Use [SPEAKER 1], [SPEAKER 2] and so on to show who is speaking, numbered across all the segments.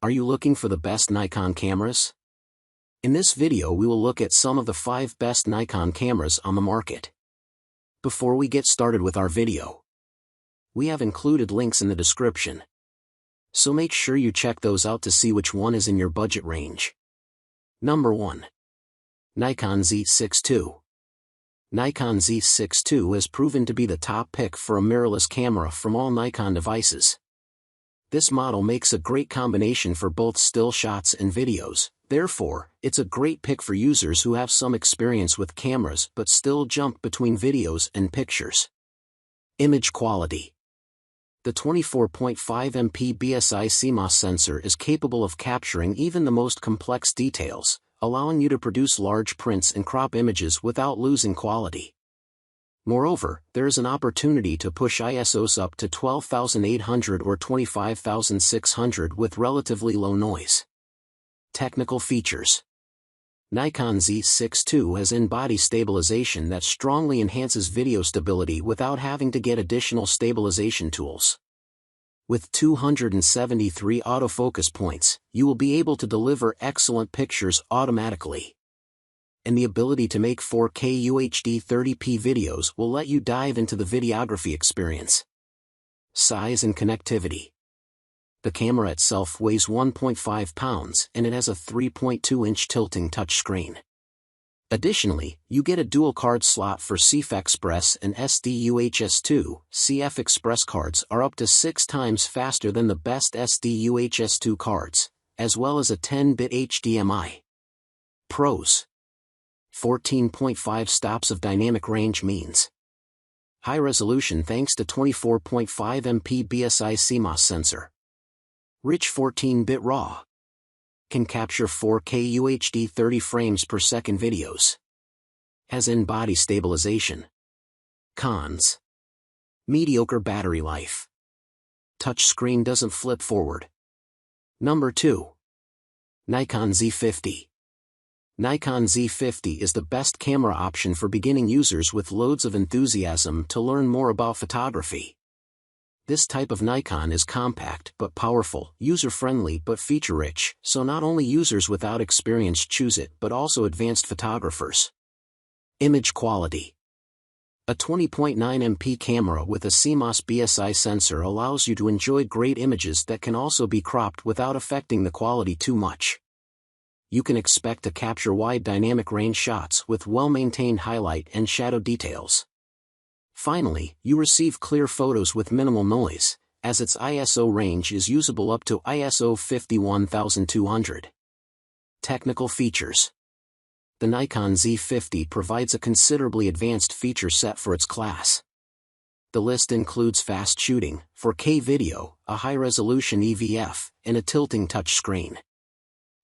[SPEAKER 1] Are you looking for the best Nikon cameras? In this video we will look at some of the 5 best Nikon cameras on the market. Before we get started with our video, we have included links in the description, so make sure you check those out to see which one is in your budget range. Number 1. Nikon Z62. Nikon Z62 has proven to be the top pick for a mirrorless camera from all Nikon devices. This model makes a great combination for both still shots and videos, therefore, it's a great pick for users who have some experience with cameras but still jump between videos and pictures. Image quality. The 24.5 MP BSI CMOS sensor is capable of capturing even the most complex details, allowing you to produce large prints and crop images without losing quality. Moreover, there is an opportunity to push ISOs up to 12,800 or 25,600 with relatively low noise. Technical features. Nikon Z62 has in-body stabilization that strongly enhances video stability without having to get additional stabilization tools. With 273 autofocus points, you will be able to deliver excellent pictures automatically. And the ability to make 4K UHD 30p videos will let you dive into the videography experience. Size and connectivity. The camera itself weighs 1.5 pounds and it has a 3.2-inch tilting touchscreen. Additionally, you get a dual card slot for CF Express and SD-UHS-2. CF Express cards are up to 6 times faster than the best SD-UHS-2 cards, as well as a 10-bit HDMI. Pros. 14.5 stops of dynamic range means high resolution thanks to 24.5 MP BSI CMOS sensor. Rich 14-bit RAW. Can capture 4K UHD 30 frames per second videos. Has in-body stabilization. Cons. Mediocre battery life. Touchscreen doesn't flip forward. Number 2. Nikon Z50. Nikon Z50 is the best camera option for beginning users with loads of enthusiasm to learn more about photography. This type of Nikon is compact but powerful, user-friendly but feature-rich, so not only users without experience choose it but also advanced photographers. Image quality. A 20.9 MP camera with a CMOS BSI sensor allows you to enjoy great images that can also be cropped without affecting the quality too much. You can expect to capture wide dynamic range shots with well-maintained highlight and shadow details. Finally, you receive clear photos with minimal noise, as its ISO range is usable up to ISO 51,200. Technical features. The Nikon Z50 provides a considerably advanced feature set for its class. The list includes fast shooting, 4K video, a high-resolution EVF, and a tilting touchscreen.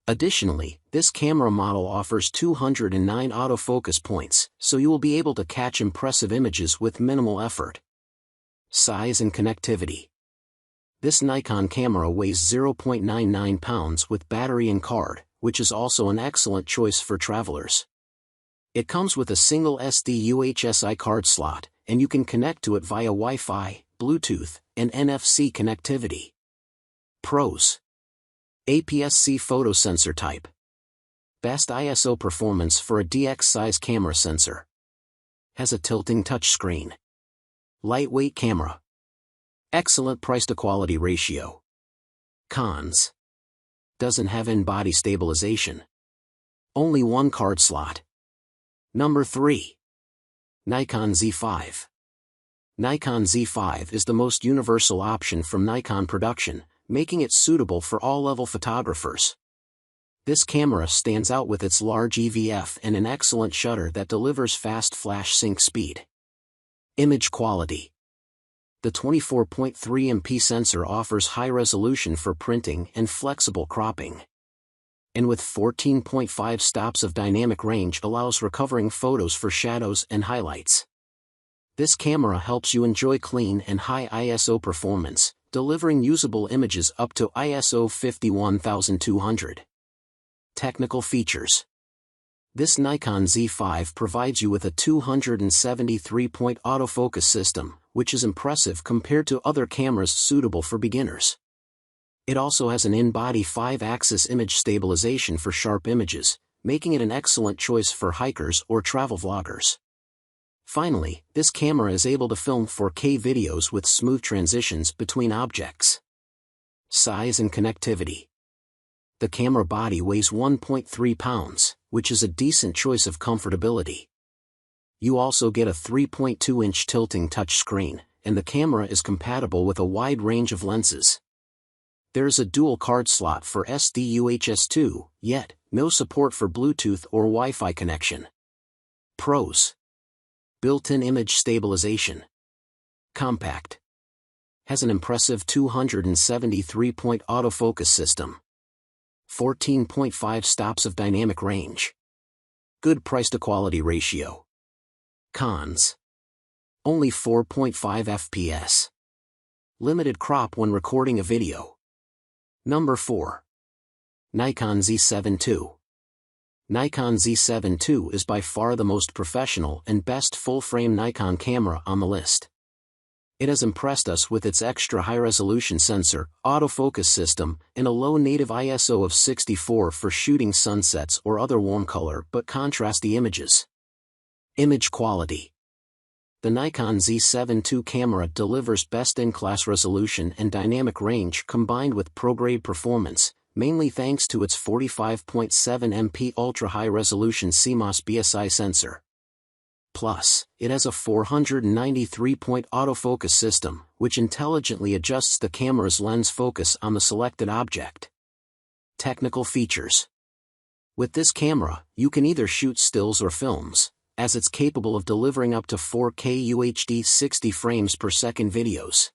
[SPEAKER 1] Additionally, this camera model offers 209 autofocus points, so you will be able to catch impressive images with minimal effort. Size and connectivity. This Nikon camera weighs 0.99 pounds with battery and card, which is also an excellent choice for travelers. It comes with a single SD-UHSI card slot, and you can connect to it via Wi-Fi, Bluetooth, and NFC connectivity. Pros. APS-C photo sensor type. Best ISO performance for a DX size camera sensor. Has a tilting touchscreen. Lightweight camera. Excellent price-to-quality ratio. Cons. Doesn't have in-body stabilization. Only one card slot. Number 3. Nikon Z5. Nikon Z5 is the most universal option from Nikon production, making it suitable for all-level photographers. This camera stands out with its large EVF and an excellent shutter that delivers fast flash sync speed. Image quality. The 24.3 MP sensor offers high resolution for printing and flexible cropping. And with 14.5 stops of dynamic range allows recovering photos for shadows and highlights. This camera helps you enjoy clean and high ISO performance, delivering usable images up to ISO 51,200. Technical features. This Nikon Z5 provides you with a 273-point autofocus system, which is impressive compared to other cameras suitable for beginners. It also has an in-body 5-axis image stabilization for sharp images, making it an excellent choice for hikers or travel vloggers. Finally, this camera is able to film 4K videos with smooth transitions between objects. Size and connectivity. The camera body weighs 1.3 pounds, which is a decent choice of comfortability. You also get a 3.2-inch tilting touchscreen, and the camera is compatible with a wide range of lenses. There's a dual card slot for SD/UHS-2, yet no support for Bluetooth or Wi-Fi connection. Pros. Built-in image stabilization. Compact. Has an impressive 273-point autofocus system. 14.5 stops of dynamic range. Good price-to-quality ratio. Cons. Only 4.5 FPS. Limited crop when recording a video. Number 4. Nikon Z72. Nikon Z72 is by far the most professional and best full-frame Nikon camera on the list. It has impressed us with its extra high-resolution sensor, autofocus system, and a low native ISO of 64 for shooting sunsets or other warm color but contrasty images. Image quality. The Nikon Z72 camera delivers best-in-class resolution and dynamic range combined with pro-grade performance, mainly thanks to its 45.7 MP ultra-high-resolution CMOS BSI sensor. Plus, it has a 493-point autofocus system, which intelligently adjusts the camera's lens focus on the selected object. Technical features. With this camera, you can either shoot stills or films, as it's capable of delivering up to 4K UHD 60 frames per second videos.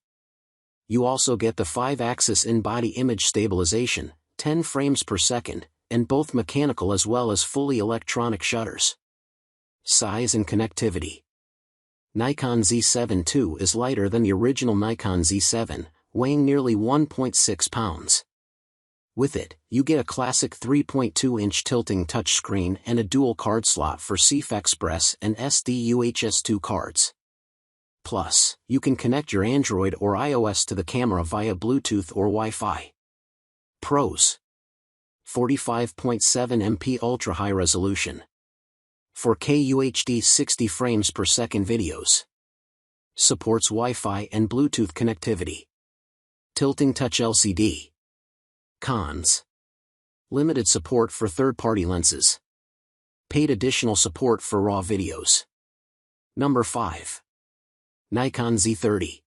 [SPEAKER 1] You also get the 5-axis in-body image stabilization, 10 frames per second, and both mechanical as well as fully electronic shutters. Size and connectivity. Nikon Z72 is lighter than the original Nikon Z7, weighing nearly 1.6 pounds. With it, you get a classic 3.2-inch tilting touchscreen and a dual card slot for CF Express and SD/UHS-2 cards. Plus, you can connect your Android or iOS to the camera via Bluetooth or Wi-Fi. Pros. 45.7 MP ultra-high resolution. 4K UHD 60 frames per second videos. Supports Wi-Fi and Bluetooth connectivity. Tilting touch LCD. Cons. Limited support for third-party lenses. Paid additional support for RAW videos. Number 5. Nikon Z30.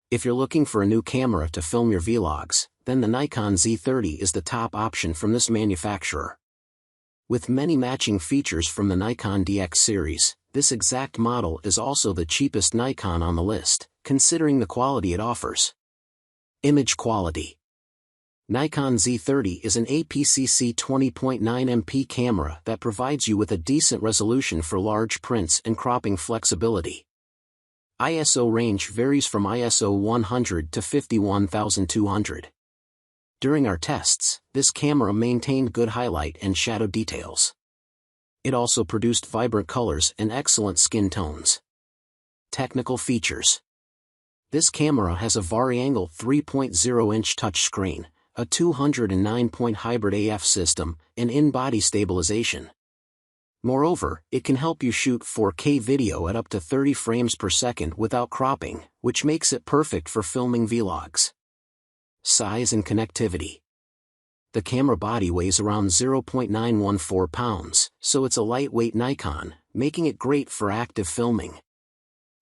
[SPEAKER 1] If you're looking for a new camera to film your vlogs, then the Nikon Z30 is the top option from this manufacturer. With many matching features from the Nikon DX series, this exact model is also the cheapest Nikon on the list, considering the quality it offers. Image quality. Nikon Z30 is an APS-C 20.9 MP camera that provides you with a decent resolution for large prints and cropping flexibility. ISO range varies from ISO 100 to 51,200. During our tests, this camera maintained good highlight and shadow details. It also produced vibrant colors and excellent skin tones. Technical features. This camera has a vari-angle 3.0-inch touchscreen, a 209-point hybrid AF system, and in-body stabilization. Moreover, it can help you shoot 4K video at up to 30 frames per second without cropping, which makes it perfect for filming vlogs. Size and connectivity. The camera body weighs around 0.914 pounds, so it's a lightweight Nikon, making it great for active filming.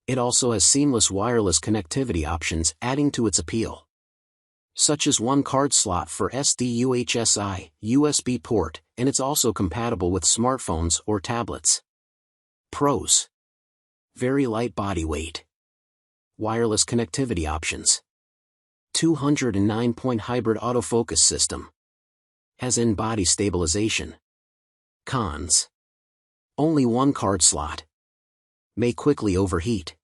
[SPEAKER 1] It also has seamless wireless connectivity options adding to its appeal, such as one card slot for SD/UHS-I, USB port, and it's also compatible with smartphones or tablets. Pros. Very light body weight. Wireless connectivity options. 209-point hybrid autofocus system. Has in-body stabilization. Cons. Only one card slot. May quickly overheat.